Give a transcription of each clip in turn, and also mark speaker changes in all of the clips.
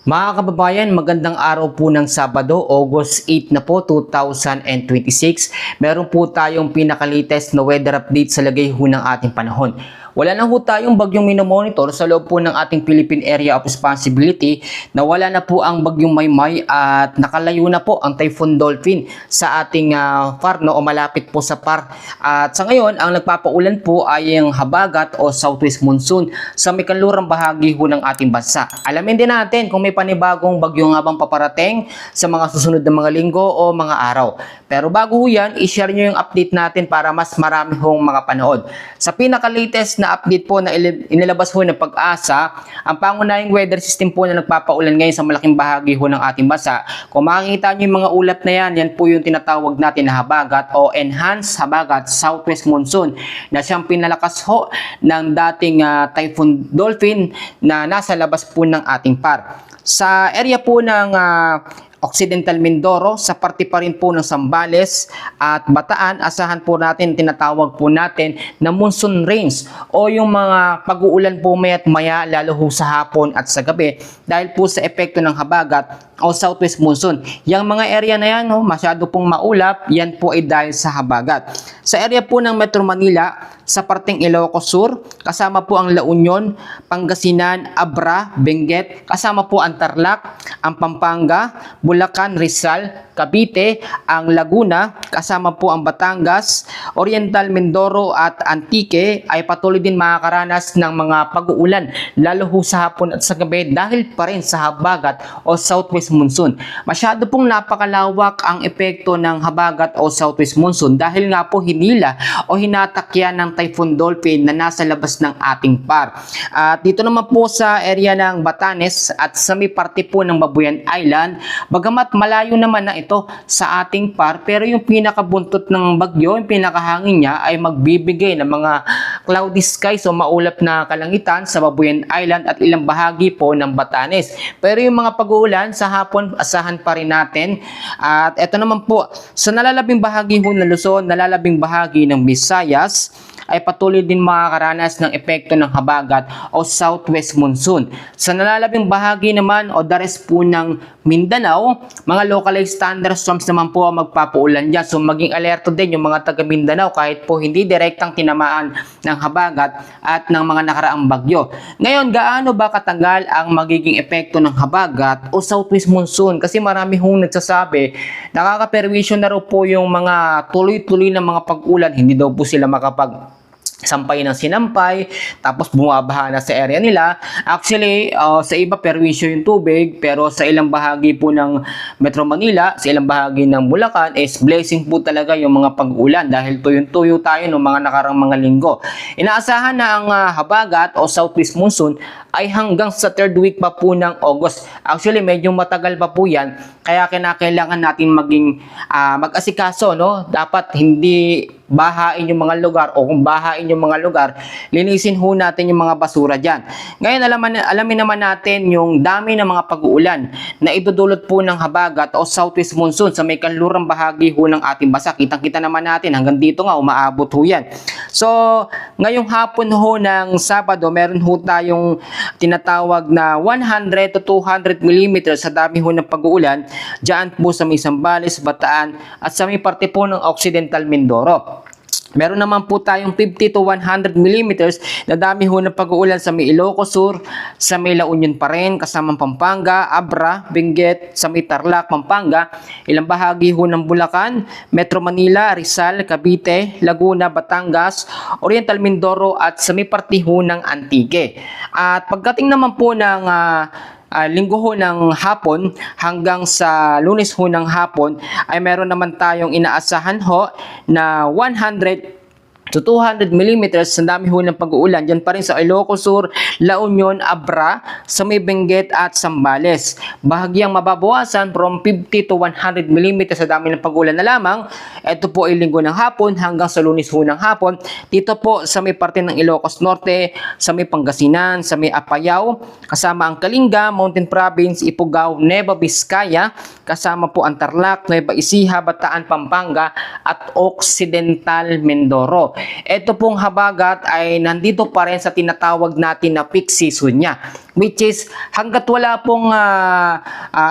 Speaker 1: Mga kababayan, magandang araw po ng Sabado, August 8 na po, 2026. Meron po tayong pinaka-latest na weather update sa lagay ho ng ating panahon. Wala na ho tayong bagyong minomonitor sa loob po ng ating Philippine Area of Responsibility na wala na po ang bagyong Maymay at nakalayo na po ang Typhoon Dolphin sa ating FAR o malapit po sa FAR. At sa ngayon, ang nagpapaulan po ay ang habagat o southwest monsoon sa may kanlurang bahagi ho ng ating bansa. Alamin din natin kung may panibagong bagyo nga bang paparating sa mga susunod na mga linggo o mga araw. Pero bago ho yan, i-share nyo yung update natin para mas marami hong mga panood. Sa pinaka-latest na update po na inilabas ho ng Pag-asa, ang pangunahing weather system po na nagpapaulan ngayon sa malaking bahagi ho ng ating bansa. Kung makikita nyo yung mga ulap na yan, yan po yung tinatawag natin na habagat o enhanced habagat southwest monsoon na siyang pinalakas ho ng dating Typhoon Dolphin na nasa labas po ng ating FAR. Sa area po ng Occidental Mindoro, sa parte pa rin po ng Zambales at Bataan, asahan po natin, tinatawag po natin na monsoon rains o yung mga pag-uulan po maya't maya lalo ho sa hapon at sa gabi dahil po sa epekto ng habagat o southwest monsoon. Yung mga area na yan, masyado pong maulap, yan po ay dahil sa habagat. Sa area po ng Metro Manila, sa parteng Ilocos Sur, kasama po ang La Union, Pangasinan, Abra, Benguet, kasama po ang Tarlac, ang Pampanga, Bulacan, Rizal, Cavite, ang Laguna, kasama po ang Batangas, Oriental Mindoro at Antique ay patuloy din makakaranas ng mga pag-uulan lalo ho sa hapon at sa gabi dahil pa rin sa habagat o southwest monsoon. Masyado pong napakalawak ang epekto ng habagat o southwest monsoon dahil nga po hinila o hinatakyan ng Typhoon Dolphin na nasa labas ng ating FAR. At dito naman po sa area ng Batanes at sa may parte po ng Babuyan Island, bagamat malayo naman na ito sa ating FAR, pero yung pinakabuntot ng bagyo, yung pinakahangin niya ay magbibigay ng mga cloudy skies o maulap na kalangitan sa Babuyan Island at ilang bahagi po ng Batanes. Pero yung mga pag-uulan sa hapon, asahan pa rin natin. At ito naman po, sa nalalabing bahagi ho ng Luzon, nalalabing bahagi ng Visayas, ay patuloy din makakaranas ng epekto ng habagat o southwest monsoon. Sa nalalabing bahagi naman o the rest po ng Mindanao, mga localized thunderstorms naman po ang magpapaulan dyan. So maging alerto din yung mga taga Mindanao kahit po hindi direktang tinamaan ng habagat at ng mga nakaraang bagyo. Ngayon, gaano ba katagal ang magiging epekto ng habagat o southwest monsoon? Kasi marami hong nagsasabi, nakakaperwisyo na raw po yung mga tuloy-tuloy na mga pag-ulan, hindi daw po sila sampay ng sinampay, tapos bumabaha na sa area nila. Actually, sa iba perwisyo yung tubig, pero sa ilang bahagi po ng Metro Manila, sa ilang bahagi ng Bulacan, is blessing po talaga yung mga pag-ulan dahil tuyong-tuyo tayo ng mga nakarang mga linggo. Inaasahan na ang habagat o southwest monsoon ay hanggang sa third week pa po ng August. Actually, medyo matagal pa po yan, kaya kinakailangan natin maging mag-asikaso, no? Dapat hindi bahain yung mga lugar o kung bahain yung mga lugar, linisin ho natin yung mga basura dyan. Ngayon, alamin naman natin yung dami ng mga pag-uulan na idudulot po ng habagat o southwest monsoon sa may kanlurang bahagi ho ng ating bansa. Kitang-kita naman natin, hanggang dito nga umaabot ho yan. So, ngayong hapon ho ng Sabado, meron ho tayong tinatawag na 100 to 200 mm sa dami ho ng pag-uulan dyan po sa may Zambales, Bataan at sa may parte po ng Occidental Mindoro. Meron naman po tayong 50 to 100 mm na dami ho ng pag-uulan sa may Ilocos Sur, sa may La Union pa rin, kasamang Pampanga, Abra, Benguet, sa may Tarlac, Pampanga, ilang bahagi ho ng Bulacan, Metro Manila, Rizal, Cavite, Laguna, Batangas, Oriental Mindoro at sa may parte ho ng Antique. At pagdating naman po ng linggo ho ng hapon hanggang sa Lunes ho ng hapon ay meron naman tayong inaasahan ho na 100 to 200 mm sa dami ho ng pag-uulan dyan pa rin sa Ilocos Sur, La Union, Abra, sa may Benguet at Zambales. Bahagyang mababawasan from 50 to 100 mm sa dami ng pag-uulan na lamang. Ito po ay linggo ng hapon hanggang sa Lunes ho ng hapon. Dito po sa may parte ng Ilocos Norte, sa may Pangasinan, sa may Apayao, kasama ang Kalinga, Mountain Province, Ifugao, Nueva Vizcaya, kasama po ang Tarlac, Nueva Ecija, Bataan, Pampanga at Occidental Mindoro. Ito pong habagat ay nandito pa rin sa tinatawag natin na peak season niya. which is hanggat wala pong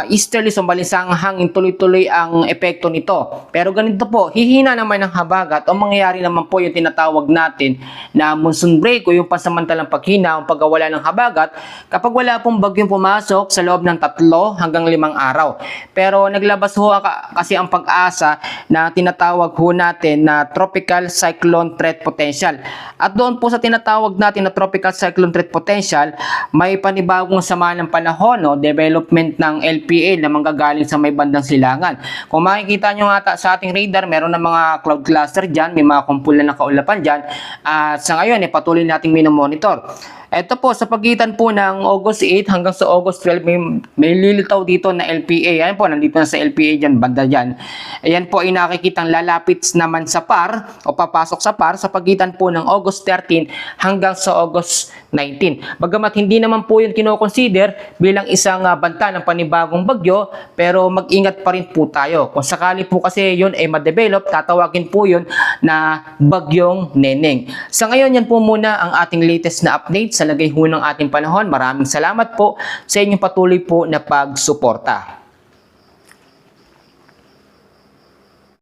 Speaker 1: easterlies o balinsang hangin, tuloy-tuloy ang epekto nito. Pero ganito po, hihina naman ang habagat o mangyayari naman po yung tinatawag natin na monsoon break o yung pansamantalang paghina o pagkawala ng habagat kapag wala pong bagyong pumasok sa loob ng 3 hanggang 5 araw. Pero naglabas ho kasi ang pag-asa na tinatawag ho natin na tropical cyclone threat potential. At doon po sa tinatawag natin na tropical cyclone threat potential, may panibagong sama ng panahon, no? Development ng LPA na manggagaling sa may bandang silangan. Kung makikita nyo nga sa ating radar, meron na mga cloud cluster dyan, may mga kumpulan ng kaulapan dyan. At sa ngayon, patuloy nating minomonitor. Ito po, sa pagitan po ng August 8 hanggang sa August 12, may lilitaw dito na LPA. Ayan po, nandito na sa LPA dyan, banda dyan. Ayan po ay nakikitang lalapit naman sa PAR o papasok sa PAR sa pagitan po ng August 13 hanggang sa August 19. Bagamat hindi naman po yun kinoconsider bilang isang banta ng panibagong bagyo, pero mag-ingat pa rin po tayo. Kung sakali po kasi yun ay ma-develop, tatawagin po yun na bagyong Neneng. Sa ngayon, yan po muna ang ating latest na update sa lagay ho ng ating panahon. Maraming salamat po sa inyong patuloy po na pagsuporta.